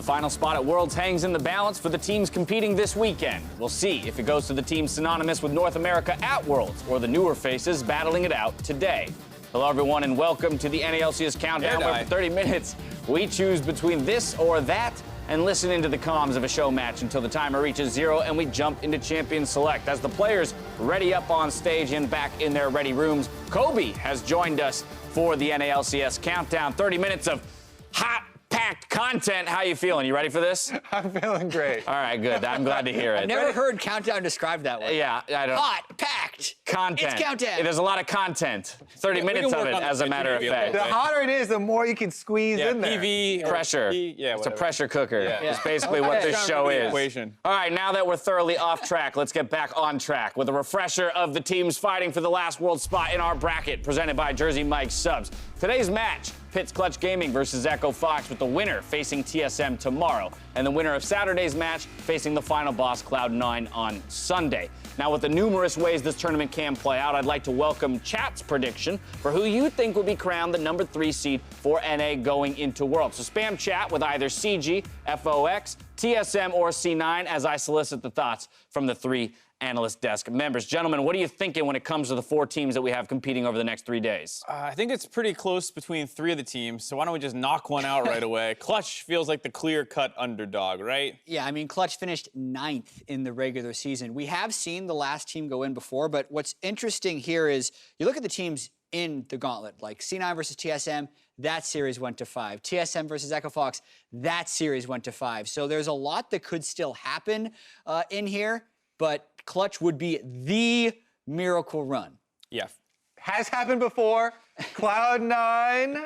final spot at Worlds hangs in the balance for the teams competing this weekend. We'll see if it goes to the team synonymous with North America at Worlds or the newer faces battling it out today. Hello, everyone, and welcome to the LCS Countdown, where for 30 minutes we choose between this or that and listen into the comms of a show match until the timer reaches 0 and we jump into Champion Select. As the players ready up on stage and back in their ready rooms, Kobe has joined us for the LCS Countdown. 30 minutes of hot, packed content. How you feeling? You ready for this? I'm feeling great. All right, good. I'm glad to hear it. I've never heard Countdown described that way. Yeah, I don't. Hot, packed. Content. It's Countdown. There's a lot of content. 30 minutes of it, as a matter of fact. The hotter it is, the more you can squeeze in there. PV, Pressure. It's a pressure cooker. Yeah. It's basically what this show is. Equation. All right, now that we're thoroughly off track, let's get back on track with a refresher of the teams fighting for the last world spot in our bracket, presented by Jersey Mike's Subs. Today's match pits Clutch Gaming versus Echo Fox, with the winner facing TSM tomorrow, and the winner of Saturday's match facing the final boss, Cloud9, on Sunday. Now, with the numerous ways this tournament can play out, I'd like to welcome chat's prediction for who you think will be crowned the number 3 seed for NA going into Worlds. So spam chat with either CG, FOX, TSM, or C9 as I solicit the thoughts from the 3 analyst desk members. Gentlemen, what are you thinking when it comes to the 4 teams that we have competing over the next 3 days? I think it's pretty close between 3 of the teams, so why don't we just knock one out right away? Clutch feels like the clear-cut underdog, right? Yeah, I mean, Clutch finished 9th in the regular season. We have seen the last team go in before, but what's interesting here is you look at the teams in the gauntlet, like C9 versus TSM, that series went to 5. TSM versus Echo Fox, that series went to 5. So there's a lot that could still happen in here, but Clutch would be the miracle run. Yeah. Has happened before. Cloud9.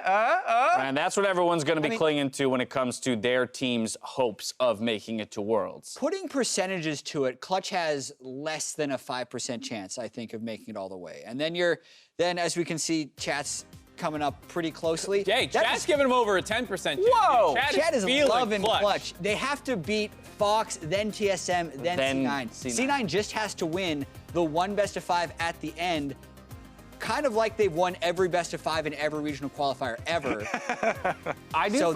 And that's what everyone's going to be clinging to when it comes to their team's hopes of making it to Worlds. Putting percentages to it, Clutch has less than a 5% chance, I think, of making it all the way. And then as we can see, chat's coming up pretty closely. Hey, chat's giving him over a 10% chance. Whoa! Chat is loving Clutch. They have to beat Fox, then TSM, then C9. C9 just has to win the one best of 5 at the end, kind of like they've won every best of 5 in every regional qualifier ever.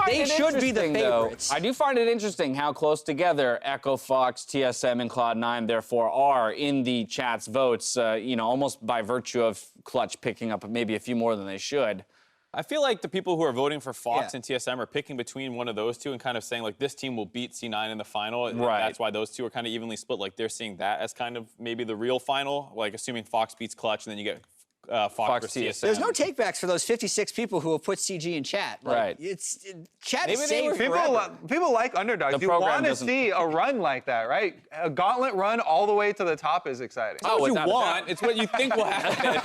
They should be the favorites. I do find it interesting how close together Echo Fox, TSM, and Cloud9 therefore are in the chat's votes, almost by virtue of Clutch picking up maybe a few more than they should. I feel like the people who are voting for Fox and TSM are picking between one of those two and kind of saying, like, this team will beat C9 in the final. And that's why those two are kind of evenly split. Like, they're seeing that as kind of maybe the real final, like, assuming Fox beats Clutch, and then you get Fox versus TSM. There's no takebacks for those 56 people who have put CG in chat. Like, chat is safe forever. People like underdogs. You want to see a run like that, right? A gauntlet run all the way to the top is exciting. It's not what you want. It's what you think will happen.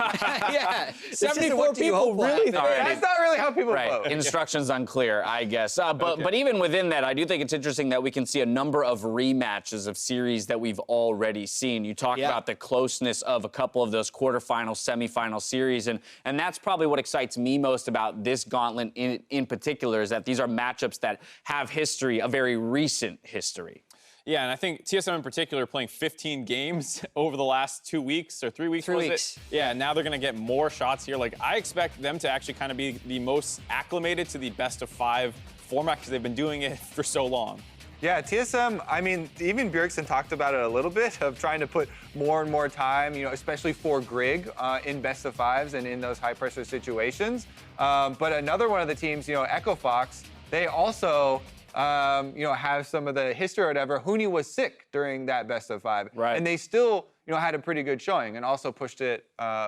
Yeah. 74 people really think. That's not really how people vote. Instructions unclear, I guess. But even within that, I do think it's interesting that we can see a number of rematches of series that we've already seen. You talk about the closeness of a couple of those quarterfinal, semifinal series, and that's probably what excites me most about this gauntlet in particular, is that these are matchups that have history, a very recent history. Yeah, and I think TSM in particular playing 15 games over the last 2 weeks or 3 weeks. 3 weeks. Yeah, now they're going to get more shots here. Like, I expect them to actually kind of be the most acclimated to the best of 5 format because they've been doing it for so long. Yeah, TSM, I mean, even Bjergsen talked about it a little bit, of trying to put more and more time, especially for Grig in best of 5s and in those high-pressure situations. But another one of the teams, Echo Fox, they also, have some of the history or whatever. Huni was sick during that best of 5. Right. And they still, had a pretty good showing and also pushed it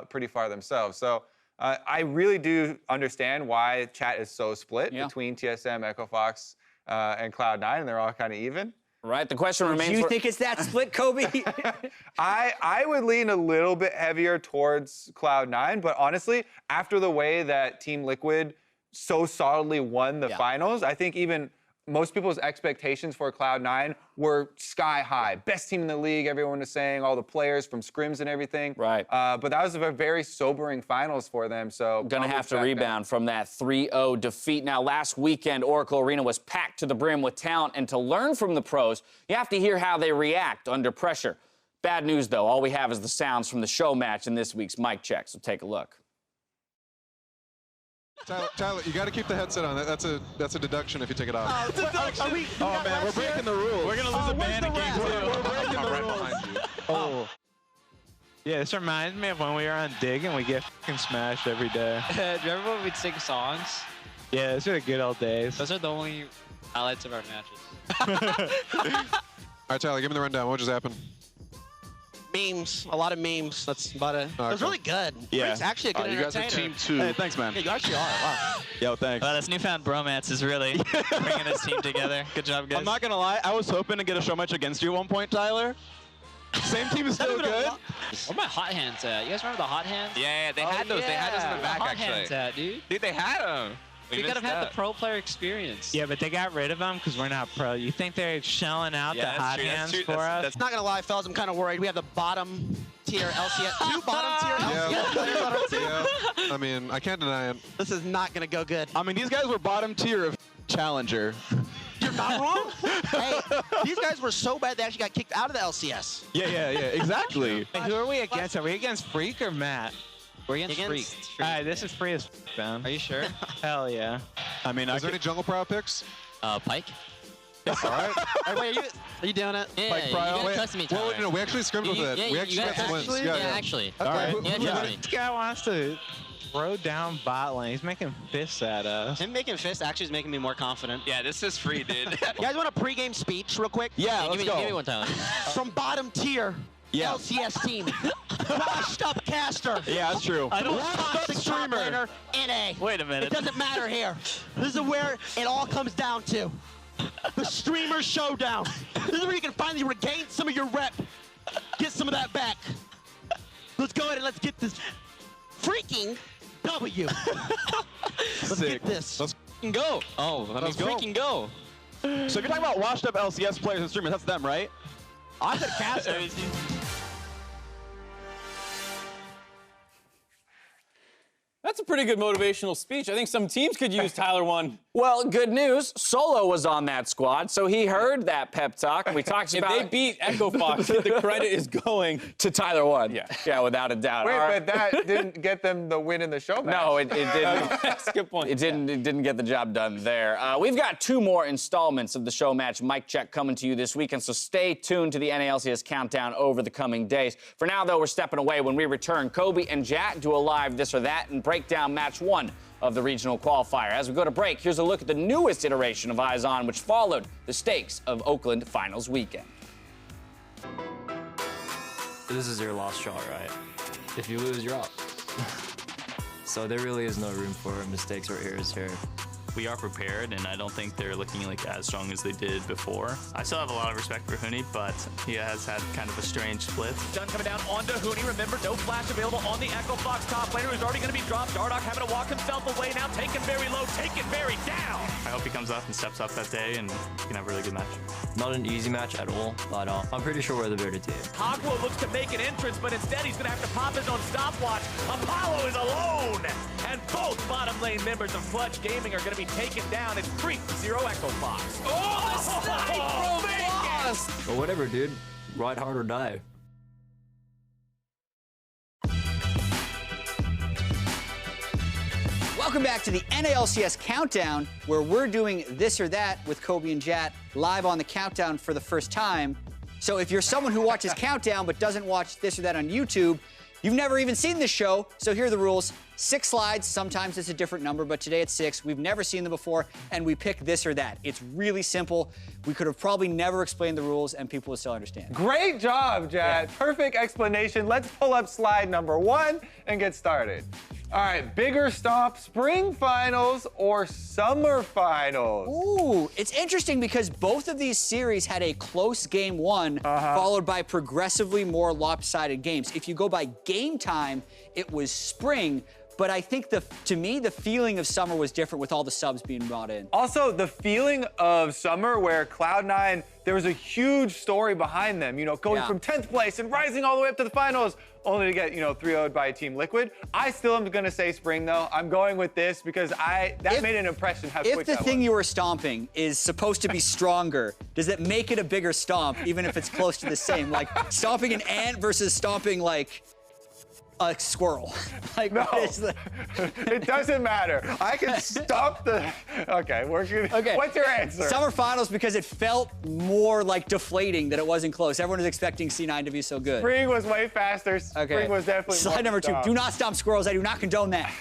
pretty far themselves. So I really do understand why chat is so split between TSM, Echo Fox, and Cloud9, and they're all kind of even. Right. The question remains. Do you think it's that split, Kobe? I would lean a little bit heavier towards Cloud9, but honestly, after the way that Team Liquid so solidly won the finals, I think even most people's expectations for Cloud9 were sky high. Best team in the league, everyone was saying, all the players from scrims and everything. Right. But that was a very sobering finals for them, so... Gonna have to rebound from that 3-0 defeat. Now, last weekend, Oracle Arena was packed to the brim with talent, and to learn from the pros, you have to hear how they react under pressure. Bad news, though. All we have is the sounds from the show match in this week's mic check, so take a look. Tyler, you got to keep the headset on. That's a deduction if you take it off. Oh man, we're breaking the rules. We're gonna lose a ban again too. We're breaking the rules. Oh. Yeah, this reminds me of when we were on Dig and we get fucking smashed every day. Do you remember when we'd sing songs? Yeah, those are the good old days. Those are the only highlights of our matches. All right, Tyler, give me the rundown. What just happened? Memes, a lot of memes. That's about it. Okay. It was really good. Yeah. It's actually a good You guys are entertainer. team 2. Hey, thanks, man. Yeah, you actually are. Wow. Yo, thanks. This newfound bromance is really bringing this team together. Good job, guys. I'm not gonna lie, I was hoping to get a show match against you at one point, Tyler. Same team is still good. Where are my hot hands at? You guys remember the hot hands? Yeah, they had those. They had those in the back, hot actually. hands at, dude? Dude, they had them. You could have had the pro player experience. Yeah, but they got rid of them because we're not pro. You think they're shelling out the hot hands for us? Not gonna lie, fellas, I'm kind of worried. We have the bottom tier LCS, 2 bottom tier LCS players on our team. Yeah. I mean, I can't deny it. This is not gonna go good. I mean, these guys were bottom tier of Challenger. You're not wrong. Hey, these guys were so bad they actually got kicked out of the LCS. Yeah, exactly. Hey, who are we against? Are we against Freak or Matt? We're against Freak. All right, this is free as man. Are you sure? Hell yeah. I mean, Is there any jungle prow picks? Pike? All right. Hey, wait, are you doing it? Yeah, Like, you Pryo? gotta Wait, trust me, Tyler. Well, no, we actually scrimmed with it. Yeah, We you actually gotta got some wins. actually? Yeah, Yeah, actually. All right. Yeah, trust me. This guy wants to throw down bot lane. He's making fists at us. Him making fists actually is making me more confident. Yeah, this is free, dude. You guys want a pregame speech real quick? Yeah, let's go. Give me one, Tyler. From bottom tier Yeah. LCS team. Washed up caster. Yeah, that's true. I don't toxic top laner, NA. Wait a minute. It doesn't matter here. This is where it all comes down to. The streamer showdown. This is where you can finally regain some of your rep. Get some of that back. Let's go ahead and let's get this freaking W. Let's Sick. get this. Let's go. Oh, I mean, Let's go. freaking go. So if you're talking about washed up LCS players and streamers, that's them, right? I said caster. That's a pretty good motivational speech. I think some teams could use Tyler 1. Well, good news. Solo was on that squad, so he heard that pep talk. We talked If about they beat Echo Fox, the credit is going to Tyler 1. Yeah. Yeah, without a doubt. Wait, All right. but that didn't get them the win in the show match. No, it didn't. That's a good point. It didn't get the job done there. We've got 2 more installments of the show match Mic Check coming to you this weekend, so stay tuned to the NALCS countdown over the coming days. For now, though, we're stepping away. When we return, Kobe and Jack do a live this or that and break down match 1 of the regional qualifier. As we go to break, here's a look at the newest iteration of Eyes On, which followed the stakes of Oakland Finals weekend. This is your last shot, right? If you lose, you're out. So there really is no room for mistakes or errors here. We are prepared, and I don't think they're looking like as strong as they did before. I still have a lot of respect for Huni, but he has had kind of a strange split. Done coming down onto Huni. Remember, no flash available on the Echo Fox top laner, who's already going to be dropped. Dardoch having to walk himself away now, taken very low, taken very down. I hope he comes up and steps up that day, and we can have a really good match. Not an easy match at all, but I'm pretty sure we're the better team. Hogwo looks to make an entrance, but instead he's going to have to pop his own stopwatch. Apollo is alone, and both bottom lane members of Clutch Gaming are going to be taken down. It's 3-0 Echo Fox. Oh, the snipe from Vegas! But whatever, dude. Ride hard or die. Welcome back to the NALCS Countdown, where we're doing this or that with Kobe and Jat live on the countdown for the first time. So if you're someone who watches Countdown but doesn't watch this or that on YouTube, you've never even seen this show, so here are the rules. 6 slides, sometimes it's a different number, but today it's 6. We've never seen them before, and we pick this or that. It's really simple. We could have probably never explained the rules, and people would still understand. Great job, Jad. Yeah. Perfect explanation. Let's pull up slide number 1 and get started. All right, bigger stomp, spring finals or summer finals? Ooh, it's interesting because both of these series had a close game 1, followed by progressively more lopsided games. If you go by game time, it was spring. But I think, to me, the feeling of summer was different with all the subs being brought in. Also, the feeling of summer where Cloud9, there was a huge story behind them, you know, going from 10th place and rising all the way up to the finals, only to get, you know, 3-0'd by Team Liquid. I still am going to say spring, though. I'm going with this because that made an impression how quick that was. If the thing you were stomping is supposed to be stronger, does it make it a bigger stomp, even if it's close to the same? Like, stomping an ant versus stomping, like, a squirrel. Like, No, what is the... it doesn't matter. I can stop the. Okay, we're good. Okay. What's your answer? Summer Finals because it felt more like deflating that it wasn't close. Everyone was expecting C9 to be so good. Spring was way faster. Okay. Spring was definitely. Slide number 2. Do not stomp squirrels. I do not condone that.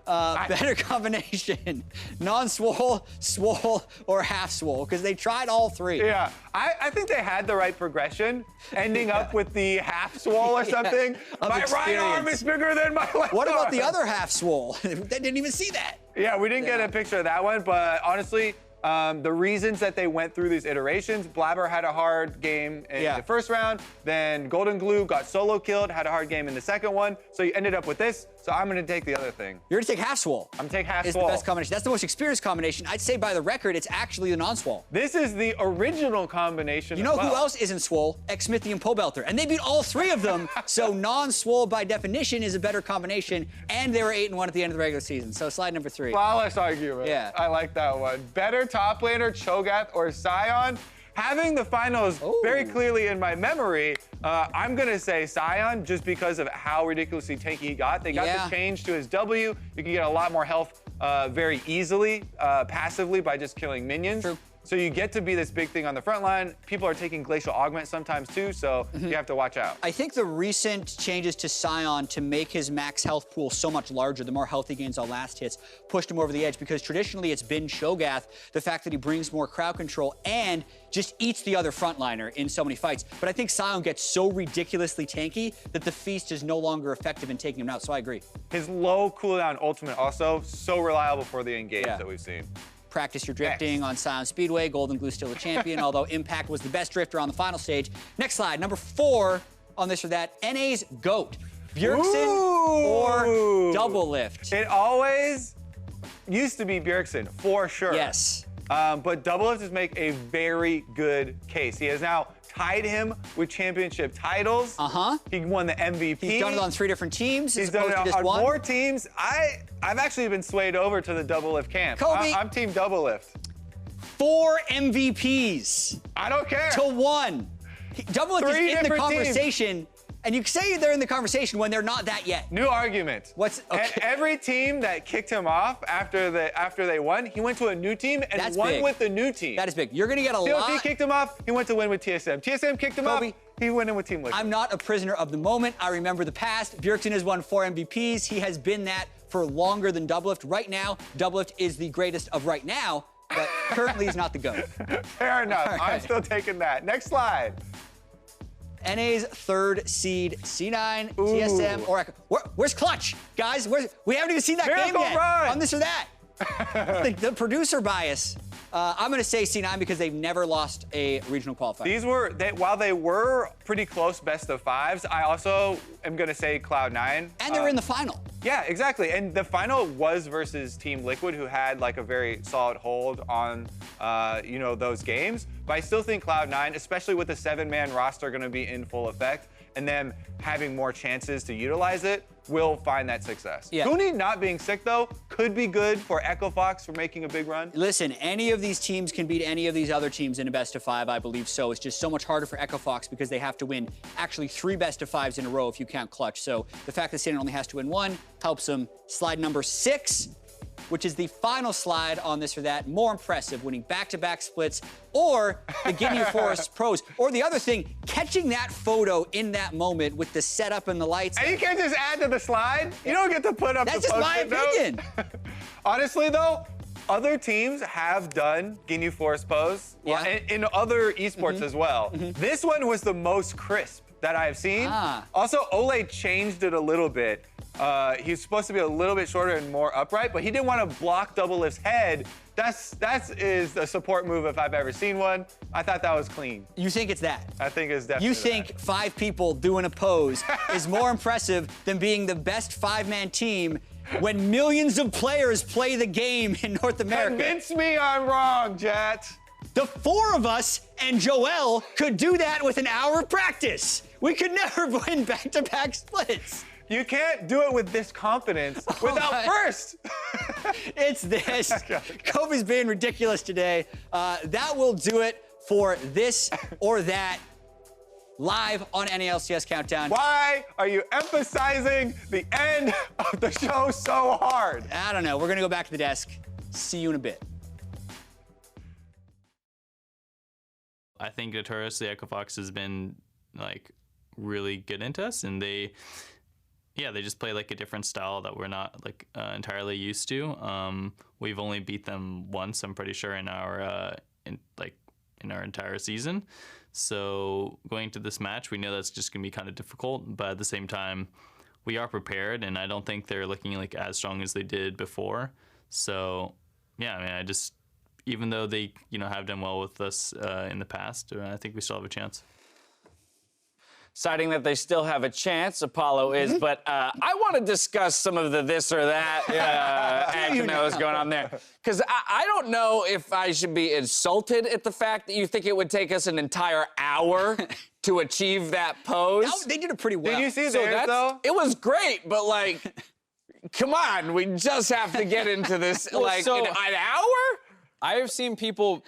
Better combination, non-swole, swole, or half swole, because they tried all 3. Yeah, I think they had the right progression, ending up with the half swole or something. My right arm is bigger than my left What about arm. the other half swole? They didn't even see that. Yeah, we didn't get a picture of that one, but honestly, the reasons that they went through these iterations, Blabber had a hard game in the first round, then Golden Glue got solo killed, had a hard game in the second one, so you ended up with this, so I'm gonna take the other thing. You're gonna take half swole. I'm gonna take half It's swole. the best combination. That's the most experienced combination. I'd say by the record, it's actually the non-swole. This is the original combination. You know who else isn't swole? Xmithy and Pobelter. And they beat all 3 of them, so non-swole by definition is a better combination, and they were 8-1 at the end of the regular season. So slide number 3. Flawless argument. Yeah. I like that one. Better top laner, Cho'Gath or Sion? Having the finals very clearly in my memory, I'm gonna say Sion just because of how ridiculously tanky he got. They got the change to his W. You can get a lot more health very easily, passively by just killing minions. True. So you get to be this big thing on the front line. People are taking Glacial Augment sometimes too, so you have to watch out. I think the recent changes to Sion to make his max health pool so much larger, the more health he gains on last hits, pushed him over the edge because traditionally it's been Cho'Gath, the fact that he brings more crowd control and just eats the other frontliner in so many fights. But I think Sion gets so ridiculously tanky that the feast is no longer effective in taking him out, so I agree. His low cooldown ultimate also so reliable for the engage that we've seen. Practice your drifting on Sion Speedway. Golden Glue still a champion, although Impact was the best drifter on the final stage. Next slide, number 4 on this or that. NA's GOAT. Bjergsen or Double Lift? It always used to be Bjergsen, for sure. Yes. But Double Lift does make a very good case. He has now tied him with championship titles. He won the MVP. He's done it on 3 different teams. He's done it on more teams. I've actually been swayed over to the Double Lift camp. Kobe. I'm team Double Lift. 4 MVPs. I don't care. To 1. Double Lift 3 is in the different conversation. And you say they're in the conversation when they're not that yet. New argument. Every team that kicked him off after they won, he went to a new team and won with the new team. That is big. You're gonna get a lot. CLT kicked him off, he went to win with TSM. TSM kicked him off, he went in with Team Liquid. I'm not a prisoner of the moment. I remember the past. Bjergsen has won 4 MVPs. He has been that for longer than Double Lift. Right now, Double Lift is the greatest of right now, but currently he's not the GOAT. Fair enough. All I'm right. still taking that. Next slide. NA's 3rd seed, C9, TSM, or Echo. Where's Clutch? Guys, we haven't even seen that game yet on this or that. the producer bias. I'm going to say C9 because they've never lost a regional qualifier. These were, while they were pretty close best of 5s, I also am going to say Cloud9. And they were in the final. Yeah, exactly. And the final was versus Team Liquid, who had like a very solid hold on, those games. But I still think Cloud9, especially with the 7-man roster going to be in full effect, and them having more chances to utilize it, will find that success. Yeah. Huni not being sick, though, could be good for Echo Fox for making a big run. Listen, any of these teams can beat any of these other teams in a best of 5, I believe so. It's just so much harder for Echo Fox because they have to win actually 3 best of 5s in a row if you count Clutch. So the fact that Satan only has to win 1 helps them. Slide number 6, which is the final slide on this or that. More impressive, winning back-to-back splits, or the Guinea Forest Pros. Or the other thing, catching that photo in that moment with the setup and the lights. And you can't just add to the slide. You don't get to put up That's the just my opinion. Honestly, though, other teams have done Guinea Forest pose in other esports as well. This one was the most crisp that I've seen. Also, Ole changed it a little bit. He's supposed to be a little bit shorter and more upright, but he didn't want to block Double Lift's head. That is a support move if I've ever seen one. I thought that was clean. You think it's that? I think it's definitely You think 5 people doing a pose is more impressive than being the best 5-man team when millions of players play the game in North America? Convince me I'm wrong, Jet. The 4 of us and Joel could do that with an hour of practice. We could never win back-to-back splits. You can't do it with this confidence without first. It's this. Kobe's being ridiculous today. That will do it for this or that. live on NALCS Countdown. Why are you emphasizing the end of the show so hard? I don't know. We're going to go back to the desk. See you in a bit. I think notoriously Echo Fox has been like really good into us, and they just play like a different style that we're not like entirely used to. We've only beat them once, I'm pretty sure, in our entire season. So going into this match, we know that's just gonna be kind of difficult, but at the same time, we are prepared, and I don't think they're looking like as strong as they did before. So yeah, I mean, even though they have done well with us in the past, I think we still have a chance. Citing that they still have a chance, Apollo is, but I want to discuss some of the this or that action that was going on there. Because I don't know if I should be insulted at the fact that you think it would take us an entire hour to achieve that pose. They did it pretty well. Did you see theirs, though? It was great, but like, come on, we just have to get into this in an hour? I have seen people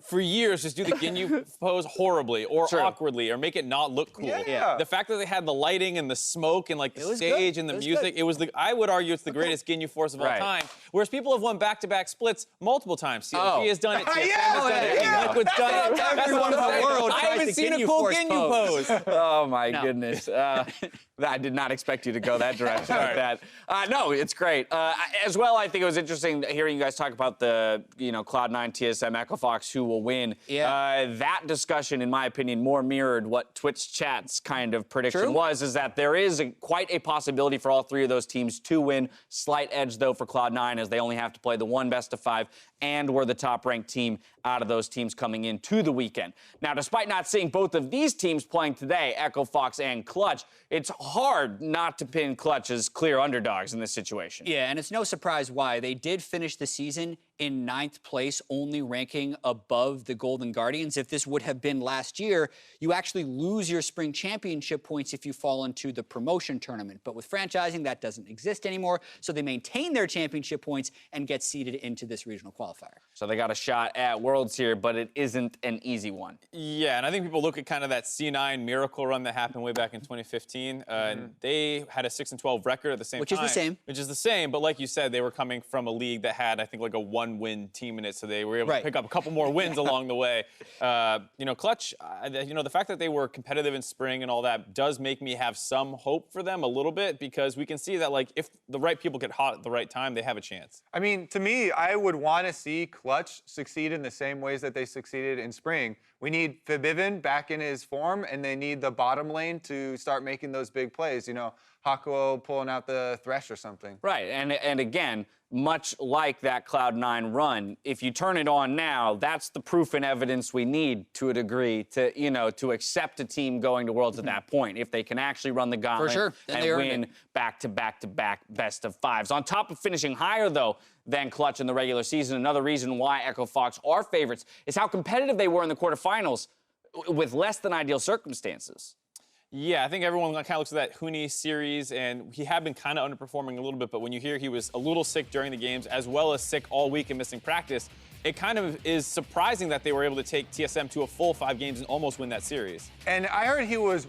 for years just do the Ginyu pose horribly or awkwardly or make it not look cool. Yeah. The fact that they had the lighting and the smoke and like the stage and the music, I would argue it's the greatest Ginyu force of all time. Whereas people have won back-to-back splits multiple times. CLG has done it, TSM has done it, Liquid's done it. Everyone in the world I haven't tries the seen a Ginyu cool force Ginyu pose. Oh my goodness. I did not expect you to go that direction like that. No, it's great. As well, I think it was interesting hearing you guys talk about the, Cloud9, TSM, Echo Fox, who will win. Yeah. That discussion, in my opinion, more mirrored what Twitch chat's kind of prediction was, is that there is quite a possibility for all three of those teams to win. Slight edge, though, for Cloud9, as they only have to play the one best-of-5, and we're the top-ranked team out of those teams coming into the weekend. Now, despite not seeing both of these teams playing today, Echo Fox and Clutch, it's hard not to pin Clutch as clear underdogs in this situation. Yeah, and it's no surprise why. They did finish the season in 9th place, only ranking above the Golden Guardians. If this would have been last year, you actually lose your spring championship points if you fall into the promotion tournament. But with franchising, that doesn't exist anymore, so they maintain their championship points and get seeded into this regional qualifier. So they got a shot at Worlds here, but it isn't an easy one. Yeah, and I think people look at kind of that C9 miracle run that happened way back in 2015. And they had a 6-12 record at the same time. Which is the same. Which is the same, but like you said, they were coming from a league that had, I think, like a one-win team in it, so they were able to pick up a couple more wins along the way. Clutch, the fact that they were competitive in spring and all that does make me have some hope for them a little bit, because we can see that, like, if the right people get hot at the right time, they have a chance. I mean, to me, I would want to see Clutch succeed in the same ways that they succeeded in spring. We need Fabiven back in his form, and they need the bottom lane to start making those big plays. Hakuo pulling out the Thresh or something. Right, and again, much like that Cloud9 run, if you turn it on now, that's the proof and evidence we need to a degree to accept a team going to Worlds at that point. If they can actually run the gauntlet and win back-to-back best-of-5s. On top of finishing higher, though, than Clutch in the regular season, another reason why Echo Fox are favorites is how competitive they were in the quarterfinals with less than ideal circumstances. Yeah, I think everyone kind of looks at that Huni series, and he had been kind of underperforming a little bit, but when you hear he was a little sick during the games, as well as sick all week and missing practice, it kind of is surprising that they were able to take TSM to a full 5 games and almost win that series. And I heard he was,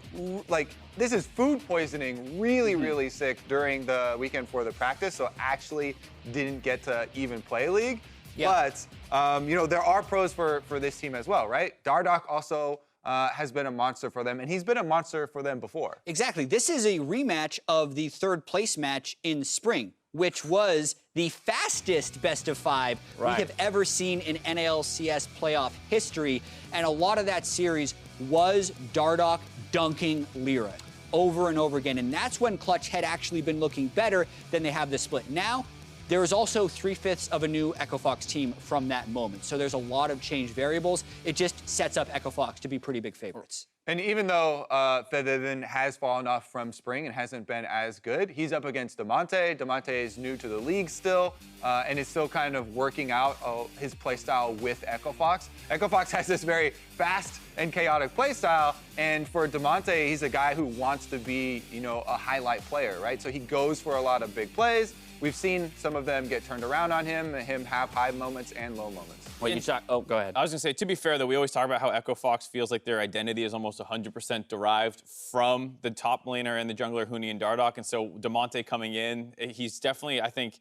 this is food poisoning, really sick during the weekend for the practice, so actually didn't get to even play League. Yeah. But, there are pros for this team as well, right? Dardoch also has been a monster for them, and he's been a monster for them before. Exactly. This is a rematch of the 3rd place match in spring, which was the fastest best-of-5 we have ever seen in NALCS playoff history. And a lot of that series was Dardoch dunking Lyra over and over again. And that's when Clutch had actually been looking better than they have this split. Now, there is also 3/5 of a new Echo Fox team from that moment. So there's a lot of change variables. It just sets up Echo Fox to be pretty big favorites. And even though Fabiven has fallen off from spring and hasn't been as good, he's up against Damonte. Damonte is new to the league still, and is still kind of working out his playstyle with Echo Fox. Echo Fox has this very fast and chaotic playstyle, and for Damonte, he's a guy who wants to be, a highlight player, right? So he goes for a lot of big plays. we've seen some of them get turned around on him have high moments and low moments. Well, oh, go ahead. I was going to say, to be fair, though, we always talk about how Echo Fox feels like their identity is almost 100% derived from the top laner and the jungler Huni and Dardoch. And so Damonte coming in, he's definitely, I think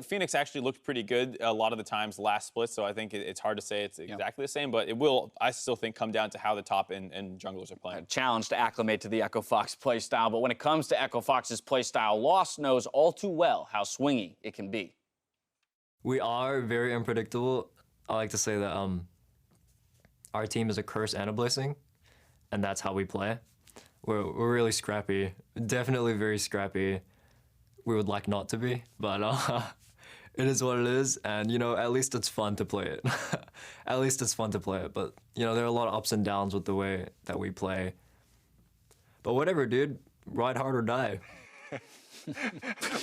Phoenix actually looked pretty good a lot of the times last split, so I think it's hard to say it's exactly the same, but it will, I still think, come down to how the top and junglers are playing. A challenge to acclimate to the Echo Fox playstyle, but when it comes to Echo Fox's playstyle, Lost knows all too well how swingy it can be. We are very unpredictable. I like to say that our team is a curse and a blessing, and that's how we play. We're really scrappy, definitely very scrappy. We would like not to be, but it is what it is, and you know, at least it's fun to play it. At least it's fun to play it, but you know, there are a lot of ups and downs with the way that we play. But whatever, dude, ride hard or die.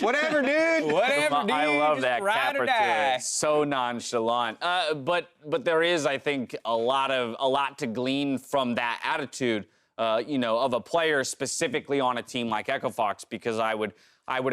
Whatever, dude. Whatever, dude. I love that ride or capper to die. it. So nonchalant. But there is, I think, a lot to glean from that attitude, you know, of a player specifically on a team like Echo Fox, because I would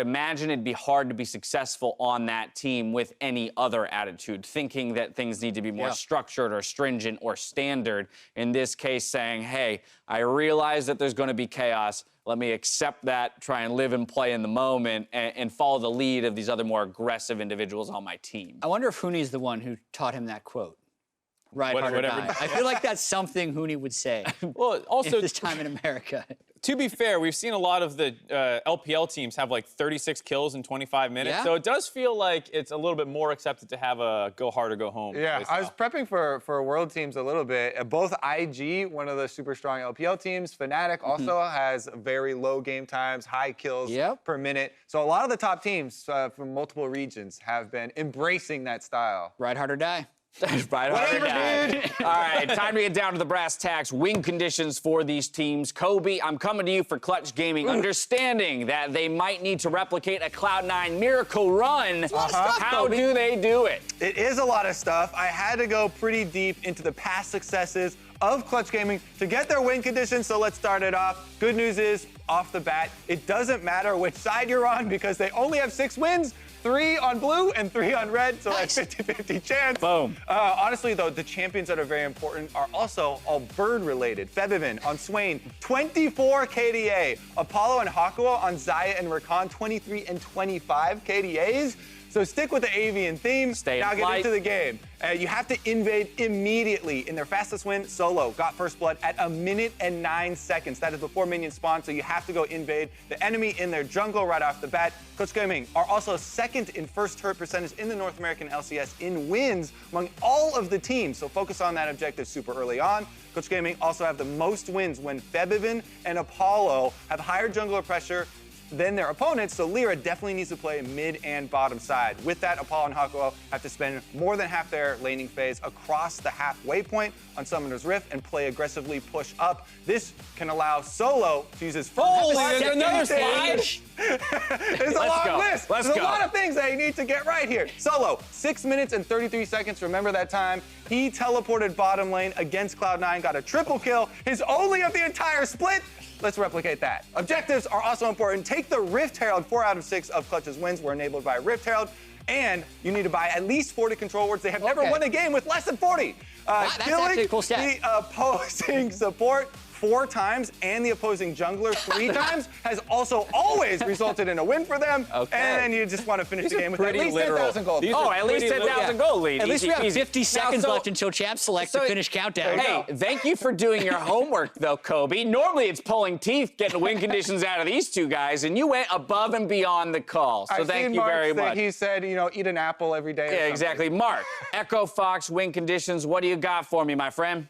imagine it'd be hard to be successful on that team with any other attitude, thinking that things need to be more structured or stringent or standard. In this case, saying, hey, I realize that there's going to be chaos. Let me accept that, try and live and play in the moment, and follow the lead of these other more aggressive individuals on my team. I wonder if Huni's the one who taught him that quote. Ride hard or die. I feel like that's something Huni would say. Well, also this time in America. To be fair, we've seen a lot of the LPL teams have like 36 kills in 25 minutes, so it does feel like it's a little bit more accepted to have a go hard or go home. Yeah, I was prepping for world teams a little bit. Both IG, one of the super strong LPL teams, Fnatic also has very low game times, high kills per minute. So a lot of the top teams from multiple regions have been embracing that style. Ride hard or die. Whatever, dude. All right, time to get down to the brass tacks. Win conditions for these teams. Kobe, I'm coming to you for Clutch Gaming. Understanding that they might need to replicate a Cloud9 miracle run. How do they do it? It is a lot of stuff. I had to go pretty deep into the past successes of Clutch Gaming to get their win conditions, so let's start it off. Good news is, off the bat, it doesn't matter which side you're on because they only have 6 wins. 3 on blue and 3 on red, so that's 50-50 chance. Boom. Honestly, though, the champions that are very important are also all bird-related. Febiven on Swain, 24 KDA. Apollo and Hakuo on Xayah and Rakan, 23 and 25 KDAs. So stick with the avian theme. Now get into the game. You have to invade immediately. In their fastest win, Solo got first blood at 1 minute and 9 seconds. That is before minions spawn, so you have to go invade the enemy in their jungle right off the bat. Clutch Gaming are also second in first turret percentage in the North American LCS in wins among all of the teams, so focus on that objective super early on. Clutch Gaming also have the most wins when Febiven and Apollo have higher jungler pressure than their opponents, so Lyra definitely needs to play mid and bottom side. With that, Apollo and Hakuo have to spend more than half their laning phase across the halfway point on Summoner's Rift and play aggressively push up. This can allow Solo to use his full there's another slide. There's a long list. There's a lot of things that you need to get right here. Solo, 6 minutes and 33 seconds. Remember that time? He teleported bottom lane against Cloud9, got a triple kill, his only of the entire split. Let's replicate that. Objectives are also important. Take the Rift Herald. 4 out of 6 of Clutch's wins were enabled by Rift Herald. And you need to buy at least 40 control wards. They have never won a game with less than 40. That's actually a cool stat. The opposing support 4 times and the opposing jungler 3 times has also always resulted in a win for them. And you just want to finish the game with at least 10,000 gold. At least 10,000 gold lead. At least we have 50 seconds left until Champ selects the finish countdown. Hey, thank you for doing your homework, though, Kobe. Normally it's pulling teeth getting win conditions out of these two guys, and you went above and beyond the call. So thank you very much. He said, you know, eat an apple every day. Yeah, exactly. Mark, Echo Fox win conditions. What do you got for me, my friend?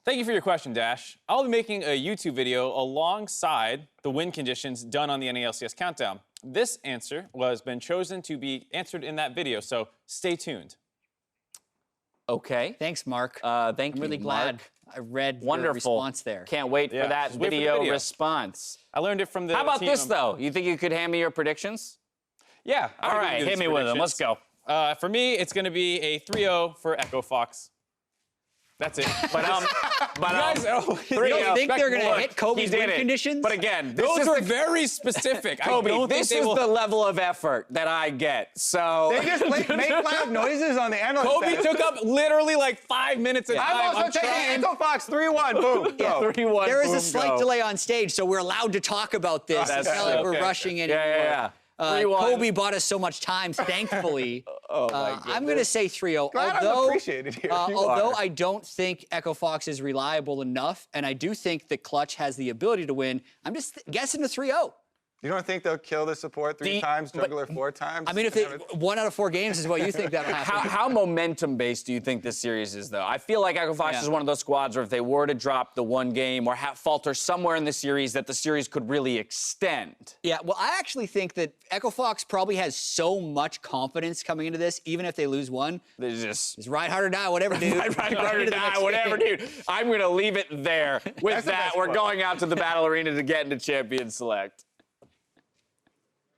Thank you for your question, Dash. I'll be making a YouTube video alongside the win conditions done on the NALCS countdown. This answer has been chosen to be answered in that video, so stay tuned. Okay. Thanks, Mark. Thank you, I'm really glad I read your response there. Can't wait for that video response. I learned it from the How about this, though? You think you could hand me your predictions? Yeah. All right, hit me with them. Let's go. For me, it's going to be a 3-0 for Echo Fox. That's it. But guys, You don't think they're going to hit Kobe's win conditions? But again, those are very specific. Kobe, this is the level of effort that I get. So They just make loud noises on the analyst Kobe desk. took up literally like 5 minutes of time. I'm also taking Echo Fox 3-1. Boom. Yeah, Go. 3-1. there is a boom, slight go. delay on stage, so we're allowed to talk about this. That's It's not like we're okay. rushing anymore. Yeah. 3-1. Kobe bought us so much time, thankfully. I'm going to say 3-0. Glad I'm Although, appreciated here. You although are. I don't think Echo Fox is reliable enough, and I do think that Clutch has the ability to win, I'm just guessing a 3-0. You don't think they'll kill the support 3 times, juggler 4 times? I mean, if 1 out of 4 games is what you think that'll happen. How momentum-based do you think this series is, though? I feel like Echo Fox is one of those squads where if they were to drop the 1 game or falter somewhere in the series, that the series could really extend. Yeah, well, I actually think that Echo Fox probably has so much confidence coming into this, even if they lose 1. They just ride hard or die, whatever, dude. ride hard or die, whatever, dude. I'm going to leave it there. With that, we're going out to the Battle Arena to get into Champion Select.